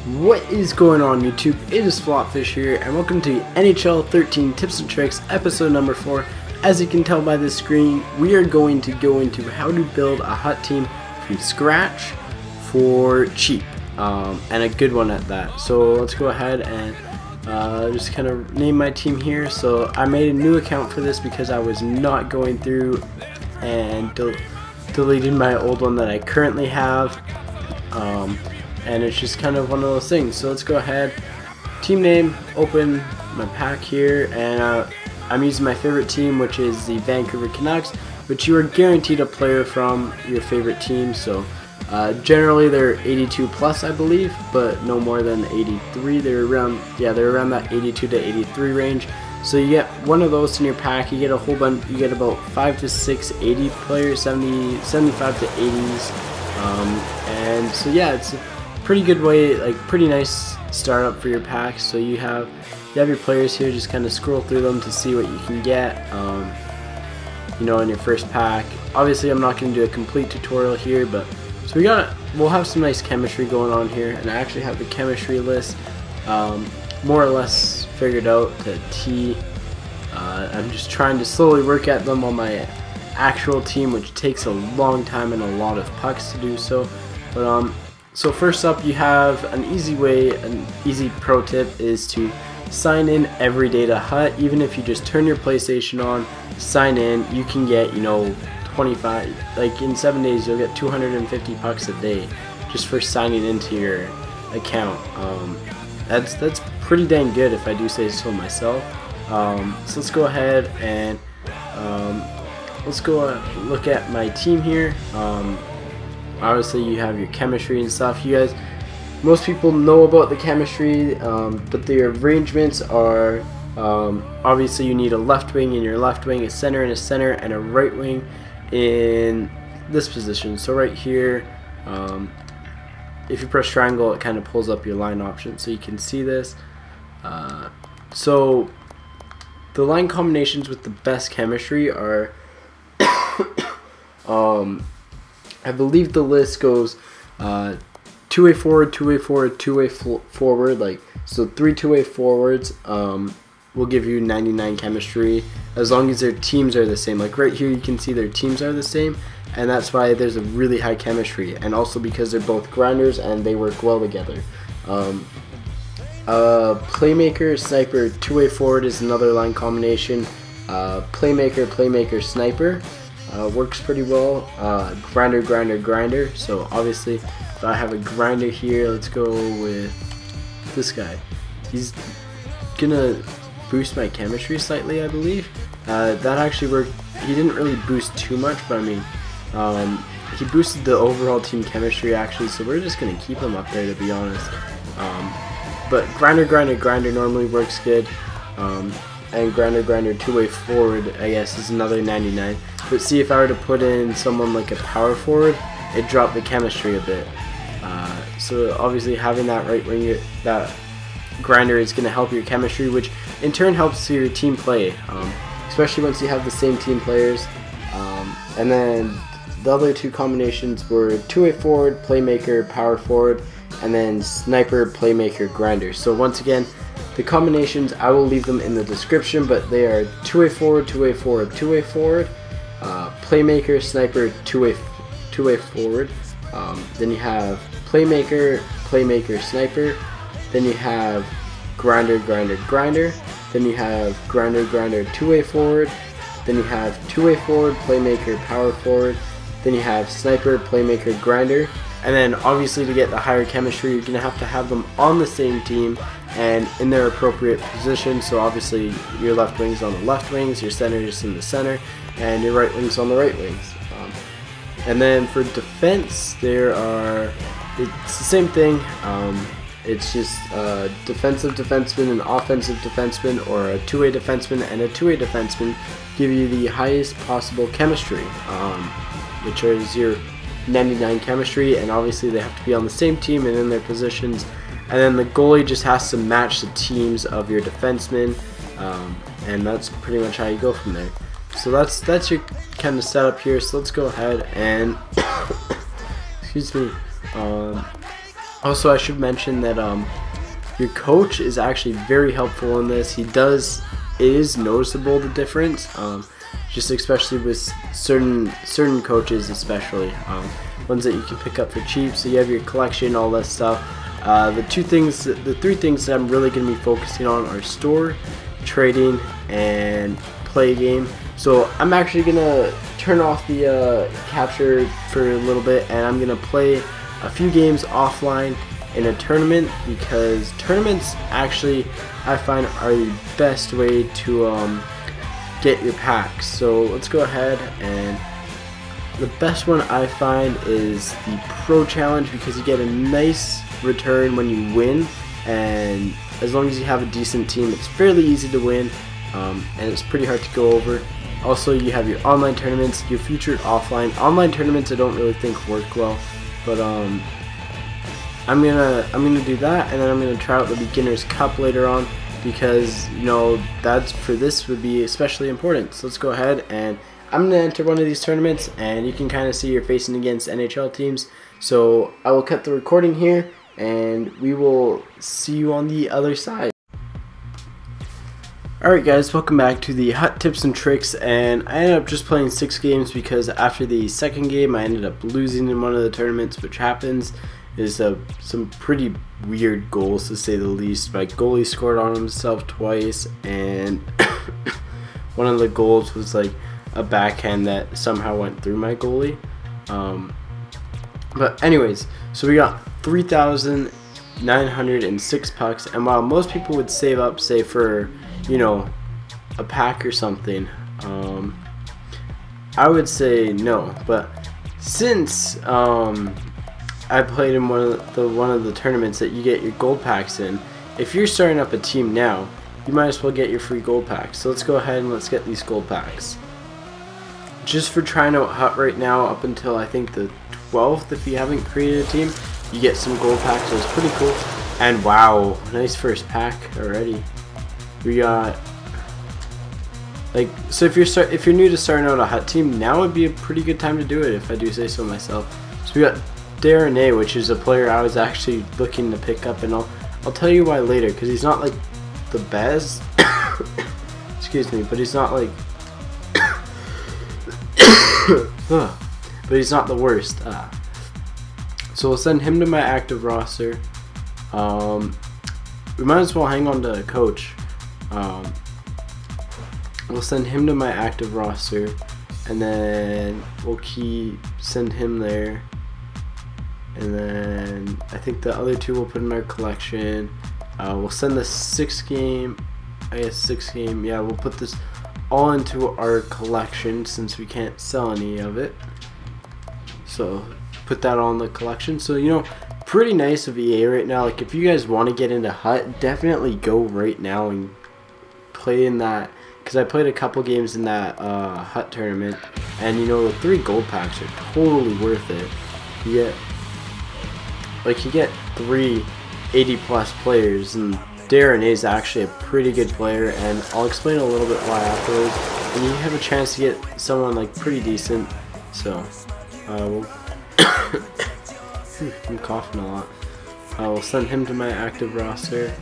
What is going on YouTube? It is FlopFish here and welcome to NHL 13 Tips and Tricks episode number 4. As you can tell by the screen, we are going to go into how to build a hut team from scratch for cheap and a good one at that. So let's go ahead and just kind of name my team here. So I made a new account for this because I was not going through and deleted my old one that I currently have. And it's just kind of one of those things. So let's go ahead, team name, open my pack here, and I'm using my favorite team, which is the Vancouver Canucks, which you are guaranteed a player from your favorite team. So generally they're 82 plus, I believe, but no more than 83. They're around that 82 to 83 range. So you get one of those in your pack. You get a whole bunch. You get about 5 to 6 80 players, 75 to 80s, and so yeah, it's pretty good way, like pretty nice startup for your pack. So you have your players here. Just kind of scroll through them to see what you can get, you know, in your first pack. Obviously I'm not going to do a complete tutorial here, but so we'll have some nice chemistry going on here, and I actually have the chemistry list more or less figured out to T. I'm just trying to slowly work at them on my actual team, which takes a long time and a lot of pucks to do so. But so first up, you have an easy pro tip is to sign in every day to Hut. Even if you just turn your PlayStation on, sign in, you can get, you know, 25, like in 7 days you'll get 250 pucks a day just for signing into your account. That's pretty dang good if I do say so myself. So let's go ahead and let's go look at my team here. Obviously you have your chemistry and stuff. You guys, most people know about the chemistry, but the arrangements are obviously you need a left wing in your left wing, a center in a center, and a right wing in this position. So right here, if you press triangle, it kind of pulls up your line option so you can see this. So the line combinations with the best chemistry are I believe the list goes two-way forward, two-way forward, two-way forward, like so 3 two-way forwards will give you 99 chemistry as long as their teams are the same. Like right here you can see their teams are the same, and that's why there's a really high chemistry, and also because they're both grinders and they work well together. Playmaker, sniper, two-way forward is another line combination. Playmaker, sniper works pretty well. Grinder. So obviously if I have a grinder here, let's go with this guy. He's gonna boost my chemistry slightly, I believe. That actually worked. He didn't really boost too much, but I mean, he boosted the overall team chemistry actually, so we're just gonna keep him up there, to be honest. But grinder normally works good, and grinder two-way forward, I guess, is another 99. But see, if I were to put in someone like a power forward, it dropped the chemistry a bit. So obviously having that right wing, that grinder, is going to help your chemistry, which in turn helps your team play, especially once you have the same team players. And then the other two combinations were two-way forward, playmaker, power forward, and then sniper, playmaker, grinder. So once again, the combinations, I will leave them in the description, but they are two-way forward, two-way forward, two-way forward, playmaker, sniper, two-way forward. Then you have playmaker, sniper. Then you have grinder. Then you have grinder, two-way forward. Then you have two-way forward, playmaker, power forward. Then you have sniper, playmaker, grinder. And then obviously to get the higher chemistry, you're going to have them on the same team and in their appropriate position. So obviously your left wing's on the left wings, your center is in the center, and your right wing's on the right wings. And then for defense, it's the same thing. It's just a defensive defenseman, an offensive defenseman, or a two-way defenseman and a two-way defenseman give you the highest possible chemistry, which is your 99 chemistry, and obviously they have to be on the same team and in their positions. And then the goalie just has to match the teams of your defensemen, and that's pretty much how you go from there. So that's your kind of setup here. So let's go ahead and excuse me, Also, I should mention that your coach is actually very helpful in this. It is noticeable, the difference, just especially with certain coaches, especially ones that you can pick up for cheap. So you have your collection, all that stuff. The three things that I'm really going to be focusing on are store, trading, and play game. So I'm actually going to turn off the capture for a little bit, and I'm going to play a few games offline in a tournament, because tournaments actually I find are the best way to get your packs. So let's go ahead, and the best one I find is the Pro Challenge, because you get a nice return when you win, and as long as you have a decent team, it's fairly easy to win, and it's pretty hard to go over. Also, you have your online tournaments, your featured offline. Online tournaments I don't really think work well, but I'm gonna do that, and then I'm gonna try out the Beginners Cup later on, because this would be especially important. So let's go ahead, and I'm gonna enter one of these tournaments, and you can kind of see you're facing against NHL teams. So I will cut the recording here, and we will see you on the other side. Alright guys, welcome back to the Hut Tips and Tricks, and I ended up just playing 6 games because after the second game I ended up losing in one of the tournaments, which happens. Is some pretty weird goals, to say the least. My goalie scored on himself twice, and one of the goals was like a backhand that somehow went through my goalie. But anyways, so we got 3,906 pucks, and while most people would save up, say for, you know, a pack or something, I would say no. But since I played in one of the tournaments that you get your gold packs in, if you're starting up a team now, you might as well get your free gold packs. So let's go ahead and let's get these gold packs. Just for trying out Hut right now, up until I think the 12th, if you haven't created a team, you get some gold packs. So it's pretty cool. And wow, nice first pack already. We got, like, so if you're new to starting out a Hut team, now would be a pretty good time to do it, if I do say so myself. So we got Darnay, which is a player I was actually looking to pick up, and I'll tell you why later, because he's not like the best. Excuse me, but he's not like but he's not the worst. So we'll send him to my active roster. We might as well hang on to coach. We'll send him to my active roster, and then we'll send him there. And then I think the other two we'll put in our collection. We'll send the 6 game, yeah, we'll put this all into our collection since we can't sell any of it. So put that all in the collection. So, you know, pretty nice of EA right now. Like, if you guys want to get into Hut, definitely go right now and play in that, because I played a couple games in that Hut tournament, and you know, the 3 gold packs are totally worth it. You get 3 80+ players, and Darren is actually a pretty good player, and I'll explain a little bit why afterwards. And you have a chance to get someone like pretty decent. So I'm coughing a lot. We'll send him to my active roster,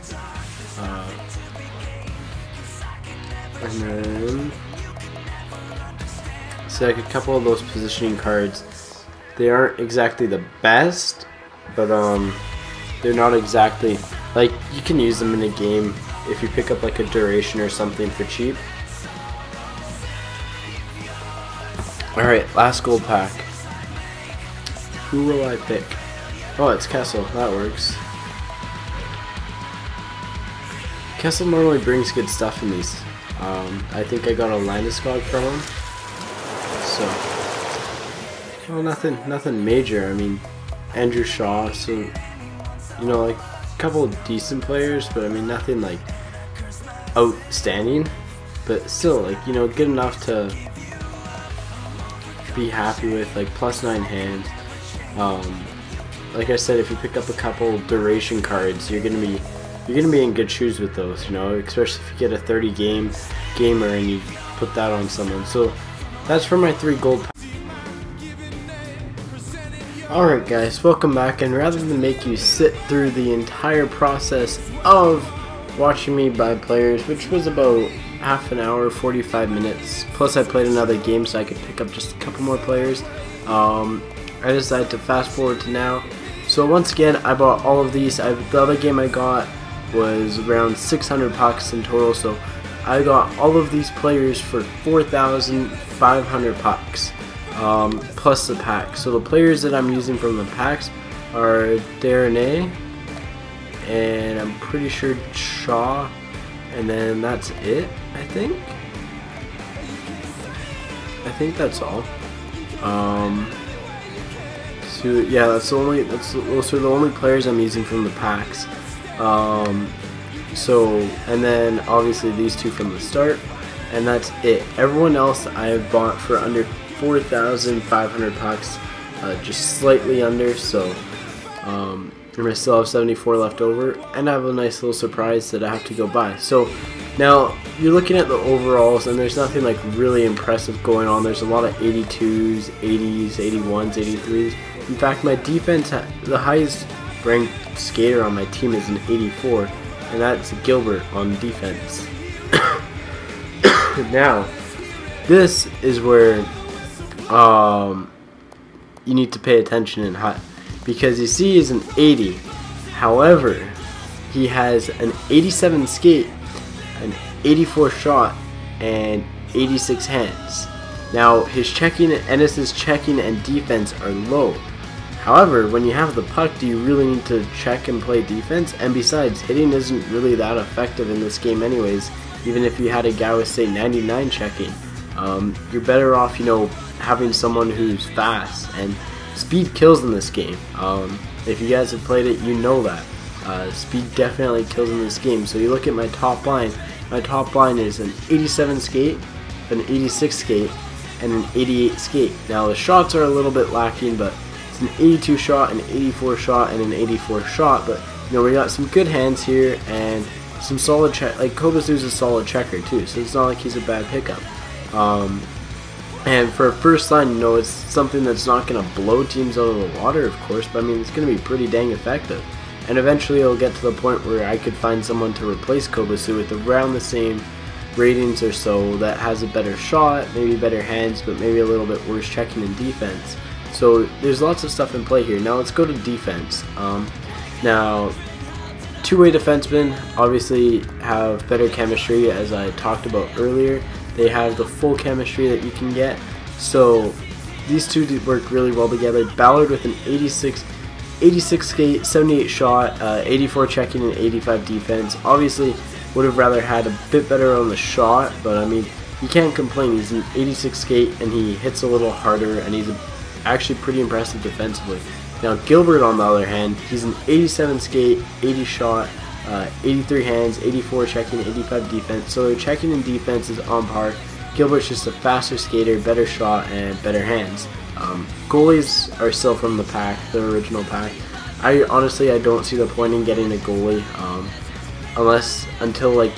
and then so like a couple of those positioning cards. They aren't exactly the best, but they're not exactly, like, you can use them in a game if you pick up like a duration or something for cheap. Alright, last gold pack. Who will I pick? Oh, it's Kessel. That works. Kessel normally brings good stuff in these. I think I got a Landeskog from him. So, well, nothing major. I mean, Andrew Shaw, so, you know, like a couple of decent players, but I mean nothing like outstanding, but still, like, you know, good enough to be happy with, like +9 hands. Like I said, if you pick up a couple duration cards, you're gonna be in good shoes with those, you know, especially if you get a 30 gamer and you put that on someone. So that's for my 3 gold. Alright guys, welcome back, and rather than make you sit through the entire process of watching me buy players, which was about half an hour, 45 minutes, plus I played another game so I could pick up just a couple more players, I decided to fast forward to now. So once again, I bought all of these. The other game I got was around 600 pucks in total, so I got all of these players for 4,500 pucks. Plus the pack. So the players that I'm using from the packs are Darnay, and I'm pretty sure Shaw, and then that's it. I think that's all. So yeah, those are the only players I'm using from the packs. And then obviously these two from the start, and that's it. Everyone else I have bought for under 4,500 pucks, just slightly under, so I still have 74 left over, and I have a nice little surprise that I have to go buy. So now you're looking at the overalls, and there's nothing like really impressive going on. There's a lot of 82s, 80s, 81s, 83s. In fact, my defense, the highest ranked skater on my team is an 84, and that's Gilbert on defense. Now, this is where you need to pay attention in HUT, because you see he's an 80. However, he has an 87 skate, an 84 shot, and 86 hands. Now his checking, Ennis's checking and defense are low. However, when you have the puck, do you really need to check and play defense? And besides, hitting isn't really that effective in this game anyways. Even if you had a guy with, say, 99 checking, you're better off, having someone who's fast, and speed kills in this game. If you guys have played it, you know that. Speed definitely kills in this game. So you look at my top line. My top line is an 87 skate, an 86 skate, and an 88 skate. Now the shots are a little bit lacking, but it's an 82 shot, an 84 shot, and an 84 shot. But we got some good hands here and some solid check. Like Kobasu's a solid checker too, so it's not like he's a bad pickup. And for a first line, it's something that's not going to blow teams out of the water, of course, but I mean, it's going to be pretty dang effective. And eventually it'll get to the point where I could find someone to replace Kobasu with around the same ratings or so, that has a better shot, maybe better hands, but maybe a little bit worse checking and defense. So there's lots of stuff in play here. Now let's go to defense. Now, two-way defensemen obviously have better chemistry, as I talked about earlier. They have the full chemistry that you can get, so these two work really well together. Ballard with an 86 skate, 78 shot, 84 checking, and 85 defense. Obviously would have rather had a bit better on the shot, but I mean, you can't complain. He's an 86 skate and he hits a little harder, and he's actually pretty impressive defensively. Now Gilbert, on the other hand, he's an 87 skate, 80 shot, 83 hands, 84 checking, 85 defense. So their checking and defense is on par. Gilbert's just a faster skater, better shot, and better hands. Goalies are still from the pack, the original pack. I don't see the point in getting a goalie, until like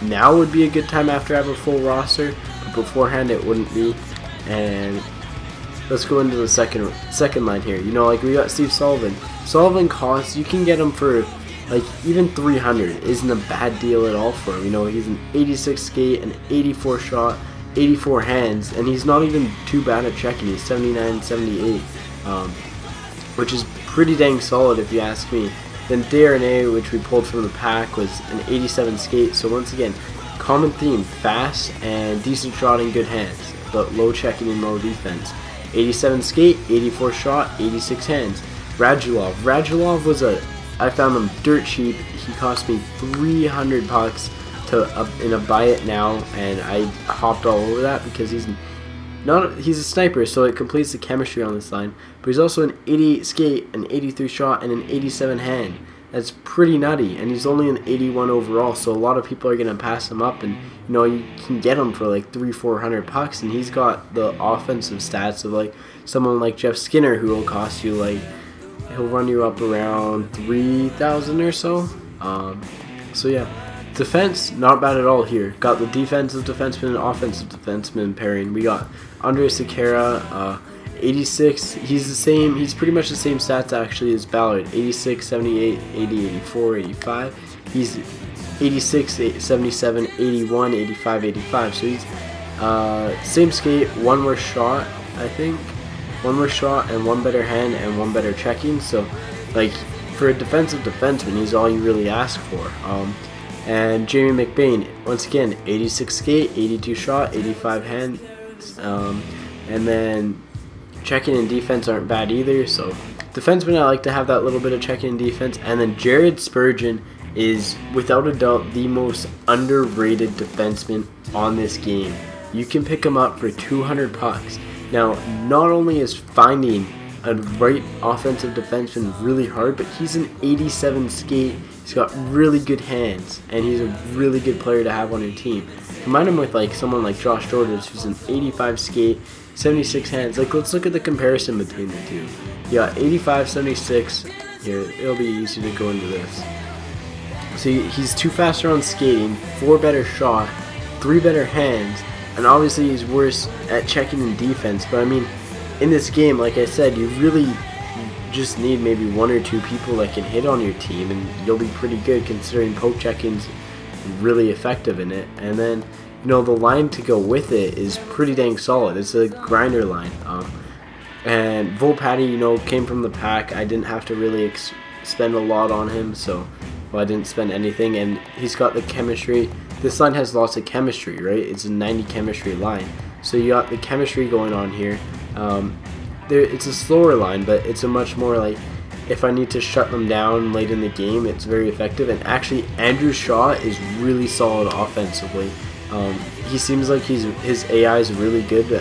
now would be a good time after I have a full roster, but beforehand it wouldn't be. And let's go into the second line here. We got Steve Sullivan. Sullivan costs, you can get him for like even 300 isn't a bad deal at all for him. He's an 86 skate, an 84 shot, 84 hands, and he's not even too bad at checking. He's 79, 78, which is pretty dang solid if you ask me. Then Darnay, which we pulled from the pack, was an 87 skate. So once again, common theme: fast and decent shot and good hands, but low checking and low defense. 87 skate, 84 shot, 86 hands. Radulov was I found him dirt cheap. He cost me 300 bucks in a buy it now, and I hopped all over that because he's a sniper, so it completes the chemistry on this line. But he's also an 88 skate, an 83 shot, and an 87 hand. That's pretty nutty, and he's only an 81 overall, so a lot of people are gonna pass him up, and you can get him for like 300-400 bucks, and he's got the offensive stats of like someone like Jeff Skinner, who will cost you like, he'll run you up around 3,000 or so. So yeah, defense, not bad at all here. Got the defensive defenseman and offensive defenseman pairing. We got Andres Sekera, 86, he's the same, he's pretty much the same stats actually as Ballard. 86, 78, 80, 84, 85. He's 86, 77, 81, 85, 85. So he's same skate, one worse shot, I think. One more shot and one better hand and one better checking. So like for a defensive defenseman, he's all you really ask for. And Jamie McBain, once again, 86 skate, 82 shot, 85 hand, and then checking and defense aren't bad either. So defenseman, I like to have that little bit of checking and defense. And then Jared Spurgeon is without a doubt the most underrated defenseman on this game. You can pick him up for 200 pucks. Now, not only is finding a right offensive defenseman really hard, but he's an 87 skate, he's got really good hands, and he's a really good player to have on your team. Combine him with like someone like Josh Georges, who's an 85 skate, 76 hands. Like, let's look at the comparison between the two. Yeah, 85, 76. Here, it'll be easy to go into this. So he's 2 faster on skating, 4 better shot, 3 better hands, and obviously he's worse at checking and defense. But I mean, in this game, like I said, you really just need maybe 1 or 2 people that can hit on your team, and you'll be pretty good considering poke checking's really effective in it. And then, you know, the line to go with it is pretty dang solid. It's a grinder line. And Volpatty, you know, came from the pack. I didn't have to really spend a lot on him, so well, I didn't spend anything, and he's got the chemistry. This line has lots of chemistry, right? It's a 90 chemistry line. So you got the chemistry going on here. It's a slower line, but it's a much more like, if I need to shut them down late in the game, it's very effective. And actually, Andrew Shaw is really solid offensively. He seems like his AI is really good,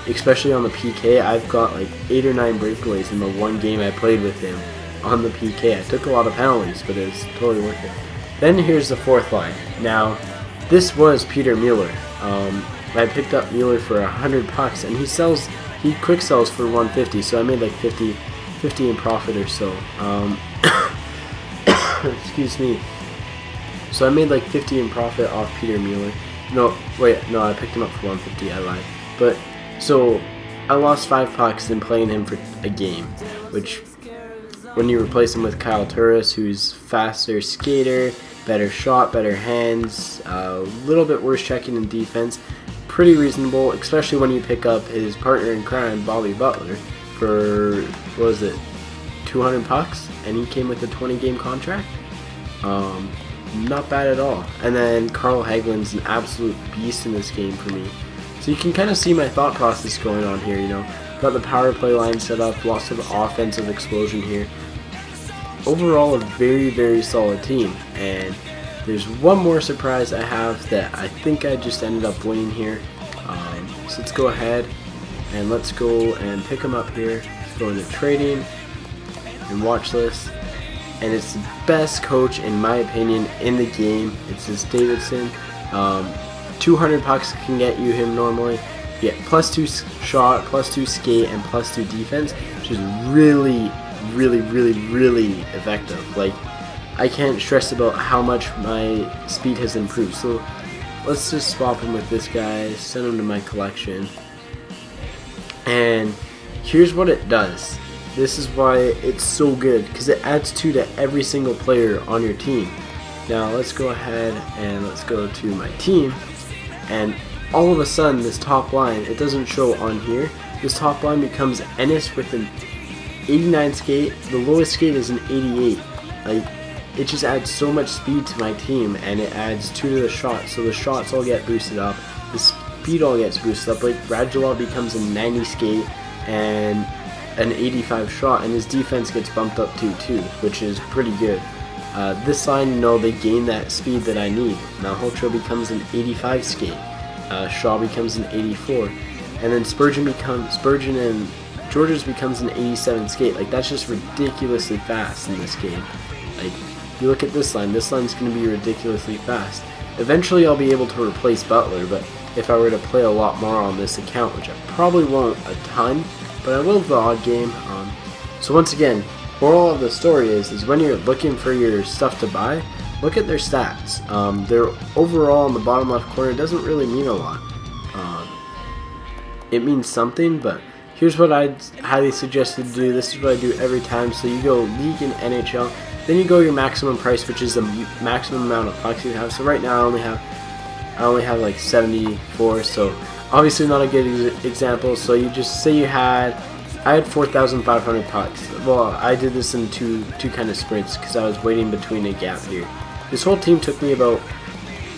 especially on the PK. I've got like 8 or 9 breakaways in the one game I played with him on the PK. I took a lot of penalties, but it was totally worth it. Then here's the 4th line. Now, this was Peter Mueller. I picked up Mueller for 100 pucks, and he quick sells for 150, so I made like 50 in profit or so. Excuse me. So I made like 50 in profit off Peter Mueller. No, I picked him up for 150, I lied. But, so, I lost 5 pucks in playing him for a game, which, when you replace him with Kyle Turris, who's faster skater, better shot, better hands, a little bit worse checking and defense, pretty reasonable, especially when you pick up his partner in crime, Bobby Butler, for, what was it, 200 pucks, and he came with a 20-game contract. Not bad at all. And then Carl Hagelin's an absolute beast in this game for me. So you can kind of see my thought process going on here, you know. Got the power play line set up, lots of offensive explosion here. Overall, a very, very solid team. And there's one more surprise I have that I think I just ended up winning here. So let's go ahead and let's go and pick them up here. Let's go into trading and watch list. And it's the best coach, in my opinion, in the game. It's this Davidson. 200 pucks can get you him normally. You get +2 shot, +2 skate, and +2 defense, which is really, really, really, really effective. Like, I can't stress about how much my speed has improved. So let's just swap him with this guy, send him to my collection. And here's what it does. This is why it's so good, because it adds 2 to every single player on your team. Now let's go ahead and let's go to my team, and all of a sudden this top line, it doesn't show on here, this top line becomes Ennis with an 89 skate, the lowest skate is an 88. Like, it just adds so much speed to my team, and it adds 2 to the shots, so the shots all get boosted up, the speed all gets boosted up. Like, Radulov becomes a 90 skate and an 85 shot, and his defense gets bumped up too, which is pretty good. This line, you know, they gain that speed that I need. Now Holtro becomes an 85 skate, Shaw becomes an 84, and then Spurgeon and Georges becomes an 87 skate. Like, that's just ridiculously fast in this game. Like, you look at this line's going to be ridiculously fast. Eventually I'll be able to replace Butler, but if I were to play a lot more on this account, which I probably won't a ton, but I will the odd game. So once again, moral of the story is when you're looking for your stuff to buy, look at their stats. Their overall in the bottom left corner doesn't really mean a lot. It means something, but here's what I'd highly suggest you to do. This is what I do every time. So you go league and NHL, then you go your maximum price, which is the maximum amount of pucks you have. So right now I only have like 74. So obviously not a good example. So you just say I had 4,500 pucks. Well, I did this in two kind of sprints because I was waiting between a gap here. This whole team took me about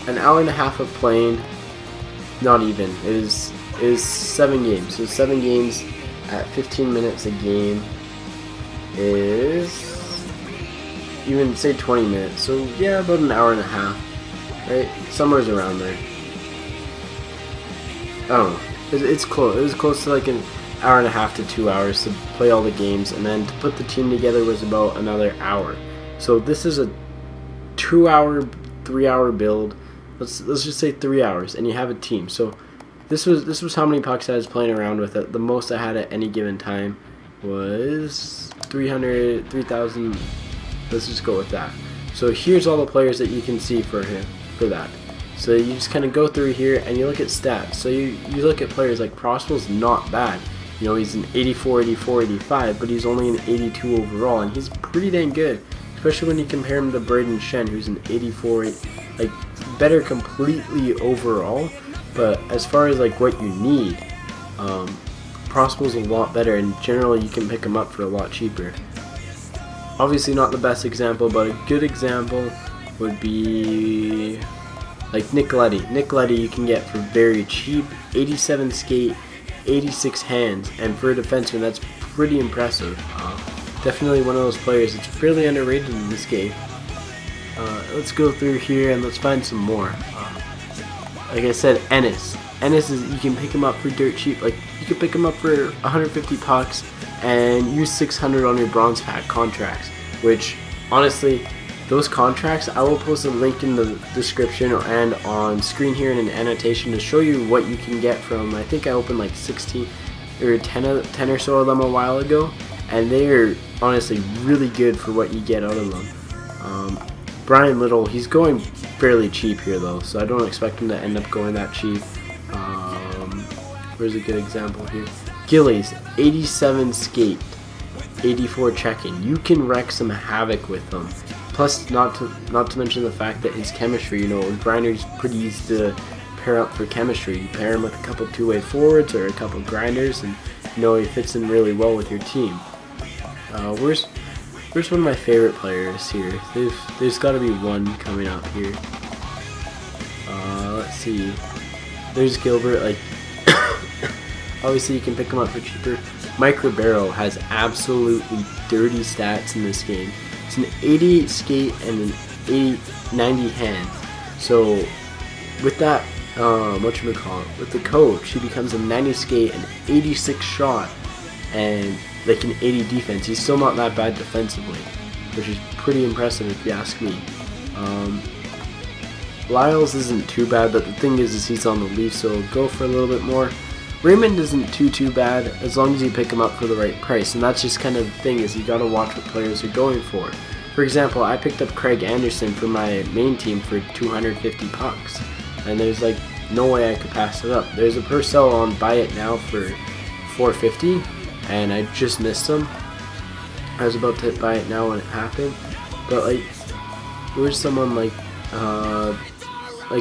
an hour and a half of playing. Not even. It is 7 games. So 7 games at 15 minutes a game is even say 20 minutes. So yeah, about an hour and a half, right? Somewhere's around there. I don't know. It's close. It was close to like an hour and a half to 2 hours to play all the games, and then to put the team together was about another hour. So this is a 2-hour, 3-hour build. Let's just say 3 hours, and you have a team. So this was how many pucks I was playing around with it. The most I had at any given time was 3,000. Let's just go with that. So here's all the players that you can see for that. So you just kind of go through here and you look at stats. So you look at players like Prosper's not bad. You know, he's an 84, 84, 85, but he's only an 82 overall, and he's pretty dang good. Especially when you compare him to Braden Shen, who's an 84, like better completely overall. But as far as like what you need, Prosper's a lot better, and generally you can pick him up for a lot cheaper. Obviously not the best example, but a good example would be like Nick Leddy. Nick Leddy you can get for very cheap, 87 skate, 86 hands, and for a defenseman that's pretty impressive. Definitely one of those players that's fairly underrated in this game. Let's go through here and let's find some more. Like I said, Ennis. Ennis is, you can pick him up for dirt cheap. Like you can pick him up for 150 pucks and use 600 on your bronze pack contracts. Which honestly, those contracts, I will post a link in the description and on screen here in an annotation to show you what you can get from. I think I opened like 16 or 10 or so of them a while ago, and they're honestly really good for what you get out of them. Brian Little, he's going fairly cheap here though, so I don't expect him to end up going that cheap. Where's a good example here? Gillies, 87 skate, 84 check-in. You can wreck some havoc with them. Plus, not to mention the fact that his chemistry, you know, Grinder's pretty easy to pair up for chemistry. You pair him with a couple two-way forwards or a couple grinders, and you know he fits in really well with your team. Where's one of my favorite players here? There's got to be one coming up here. Let's see. There's Gilbert. Like, obviously you can pick him up for cheaper. Mike Ribeiro has absolutely dirty stats in this game. It's an 80 skate and an 90 hands. So with that, with the coach, he becomes a 90 skate and 86 shot and like an 80 defense. He's still not that bad defensively, which is pretty impressive if you ask me. Lyles isn't too bad, but the thing is he's on the Leafs, so go for a little bit more. Raymond isn't too bad as long as you pick him up for the right price, and that's just kind of the thing, is you gotta watch what players are going for. For example, I picked up Craig Anderson for my main team for 250 pucks, and there's like no way I could pass it up. There's a Purcell on Buy It Now for 450, and I just missed him. I was about to hit Buy It Now when it happened, but like there's someone like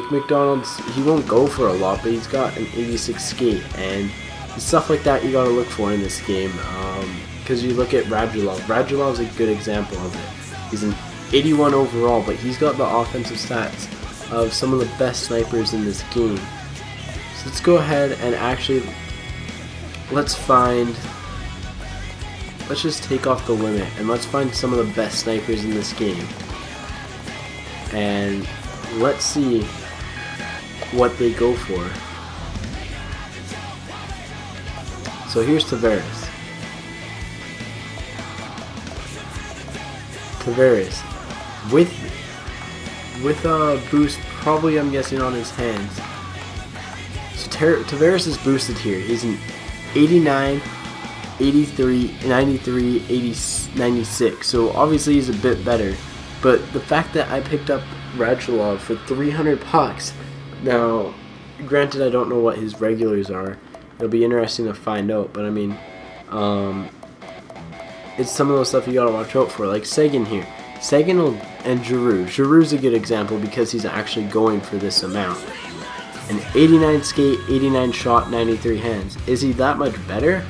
McDonald's, he won't go for a lot, but he's got an 86 skate, and stuff like that you gotta look for in this game. Because you look at Radulov. Radulov's a good example of it. He's an 81 overall, but he's got the offensive stats of some of the best snipers in this game. So let's go ahead and actually let's just take off the limit and let's find some of the best snipers in this game. And let's see what they go for. So here's Tavares. With a boost, probably I'm guessing on his hands. So Tavares is boosted here. He's an 89, 83, 93, 80, 96. So obviously he's a bit better. But the fact that I picked up Radulov for 300 pucks. Now, granted, I don't know what his regulars are. It'll be interesting to find out. But I mean, it's some of those stuff you gotta watch out for, like Sagan here. Sagan and Giroux. Giroux's a good example because he's actually going for this amount. An 89 skate, 89 shot, 93 hands. Is he that much better?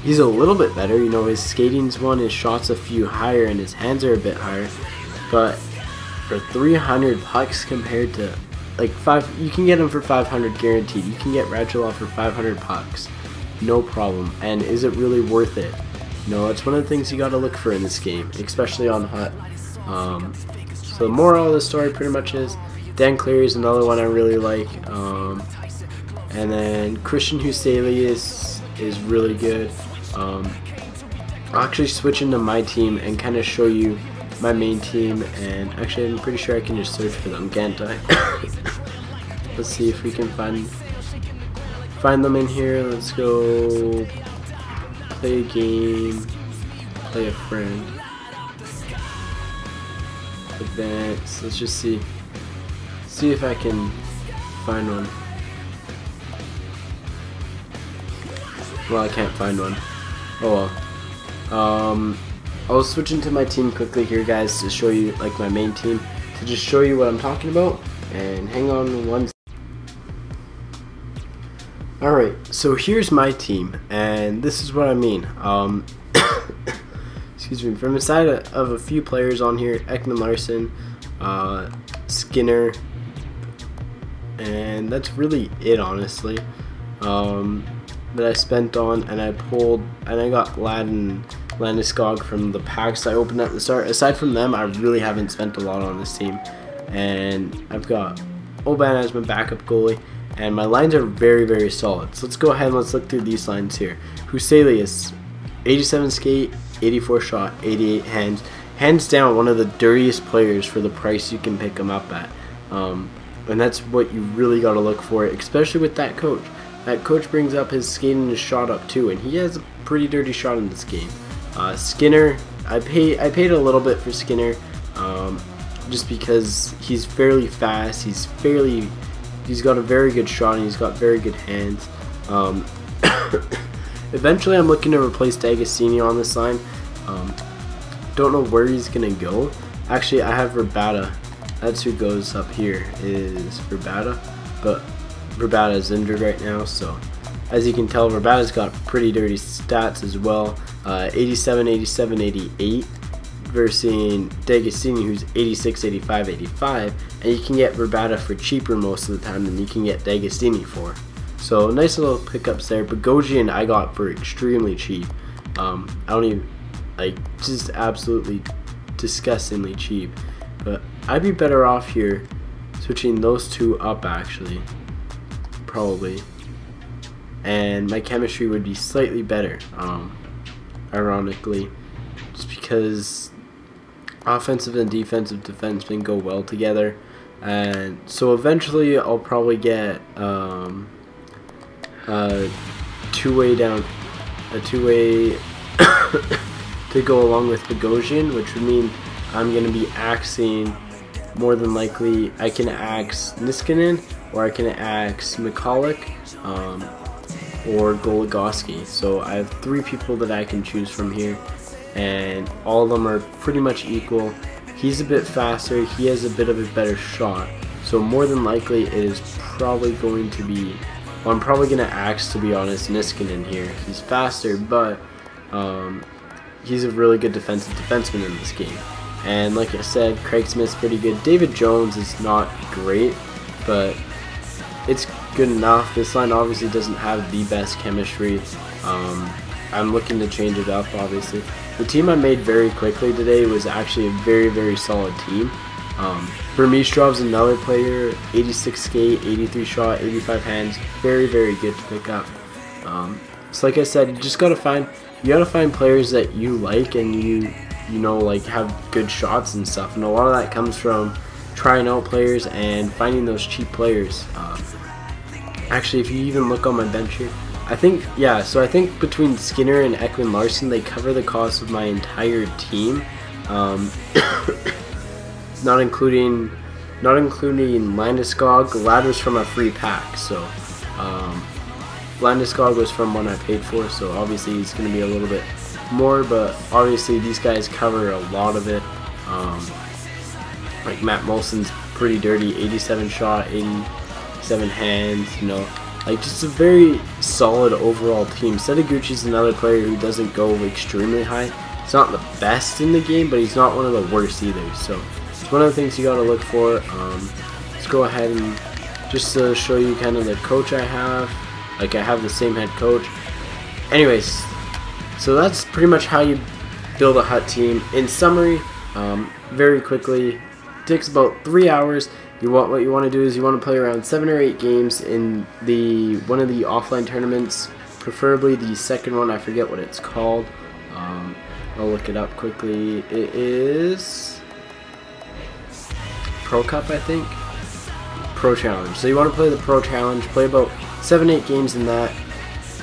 He's a little bit better. You know, his skating's one, his shot's a few higher, and his hands are a bit higher. But for 300 pucks compared to like you can get him for 500 guaranteed. You can get Radulov for 500 pucks, no problem. And is it really worth it? No, it's one of the things you got to look for in this game, especially on Hut. So the moral of the story pretty much is Dan Cleary is another one I really like, and then Christian Huselius is really good. I'll actually switch into my team and kind of show you my main team, and actually I'm pretty sure I can just search for them, can't I? Let's see if we can find them in here. Let's go play a game, play a friend, advance. Let's just see if I can find one. Well, I can't find one. Oh well. I'll switch into my team quickly here, guys, to show you like my main team, to just show you what I'm talking about. And hang on one. Alright, so here's my team, and this is what I mean. Excuse me, from the side of a few players on here, Ekman Larson, Skinner, and that's really it, honestly, that I spent on, and I pulled, and I got Landeskog from the packs I opened at the start. Aside from them, I really haven't spent a lot on this team, and I've got Oban as my backup goalie, and my lines are very, very solid. So let's go ahead and let's look through these lines here. Huselius, 87 skate, 84 shot, 88 hands. Hands down, one of the dirtiest players for the price you can pick him up at. And that's what you really got to look for, especially with that coach. That coach brings up his skating and his shot up too, and he has a pretty dirty shot in this game. Skinner, I paid a little bit for Skinner, just because he's fairly fast. He's got a very good shot, and he's got very good hands. Eventually, I'm looking to replace D'Agostino on this line. Don't know where he's gonna go. Actually, I have Rabada. That's who goes up here, is Rabada, but Rabada is injured right now, so as you can tell, Rabada's got pretty dirty stats as well. 87, 87, 88 versus D'Agostino, who's 86, 85, 85, and you can get Rabada for cheaper most of the time than you can get D'Agostino for. So nice little pickups there. Bogosian I got for extremely cheap. I don't even, like, just absolutely disgustingly cheap. But I'd be better off here switching those two up, actually, probably, and my chemistry would be slightly better, ironically, just because offensive and defensive defensemen go well together. And so eventually I'll probably get a two-way to go along with Bogosian, which would mean I'm going to be axing, more than likely, I can axe Niskanen, or I can axe McCulloch, or Goligoski. So I have three people that I can choose from here, and all of them are pretty much equal. He's a bit faster, he has a bit of a better shot, so more than likely it is probably going to be, well, I'm probably going to axe, to be honest, Niskanen here. He's faster, but he's a really good defenseman in this game. And like I said, Craig Smith's pretty good. David Jones is not great, but it's good enough. This line obviously doesn't have the best chemistry. I'm looking to change it up, obviously. The team I made very quickly today was actually a very, very solid team. Vermistrov's another player, 86 skate, 83 shot, 85 hands. Very, very good to pick up. So like I said, you just gotta find players that you like, and you know, like, have good shots and stuff, and a lot of that comes from trying out players and finding those cheap players. Actually, if you even look on my bench here, I think between Skinner and Ekman Larson, they cover the cost of my entire team, not including Landeskog. Ladder's from a free pack, so Landeskog was from one I paid for, so obviously he's going to be a little bit more, but obviously these guys cover a lot of it. Like Matt Molson's pretty dirty, 87 shot, 87 hands, you know, like just a very solid overall team. Setaguchi's another player who doesn't go extremely high. He's not the best in the game, but he's not one of the worst either, so it's one of the things you got to look for. Let's go ahead and just to show you kind of the coach I have. Like, I have the same head coach. Anyways, so that's pretty much how you build a hut team. In summary, very quickly, takes about 3 hours. What you want to do is you want to play around 7 or 8 games in one of the offline tournaments, preferably the second one. I forget what it's called. I'll look it up quickly. It is Pro Cup, I think. Pro Challenge. So you want to play the Pro Challenge, play about 7-8 games in that,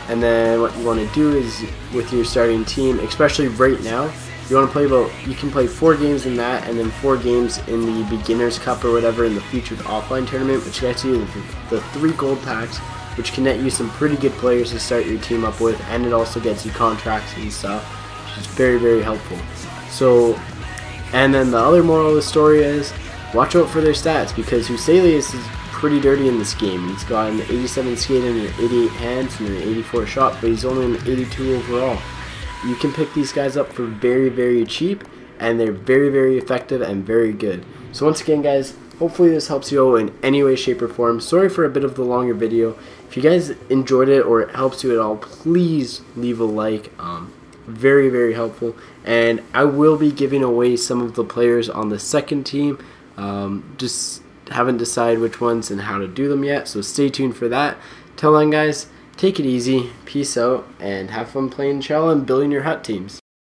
and then what you want to do is with your starting team, especially right now, you can play 4 games in that, and then 4 games in the Beginners Cup or whatever in the featured offline tournament, which gets you the 3 gold packs, which can net you some pretty good players to start your team up with, and it also gets you contracts and stuff, which is very, very helpful. So, and then the other moral of the story is, watch out for their stats, because Huselius is pretty dirty in this game. He's got an 87 skate and an 88 hands and an 84 shot, but he's only an 82 overall. You can pick these guys up for very, very cheap, and they're very, very effective and very good. So once again, guys, hopefully this helps you out in any way, shape, or form. Sorry for a bit of the longer video. If you guys enjoyed it or it helps you at all, please leave a like. Very, very helpful. And I will be giving away some of the players on the second team. Just haven't decided which ones and how to do them yet, so stay tuned for that. Till then, guys, take it easy, peace out, and have fun playing NHL and building your hut teams.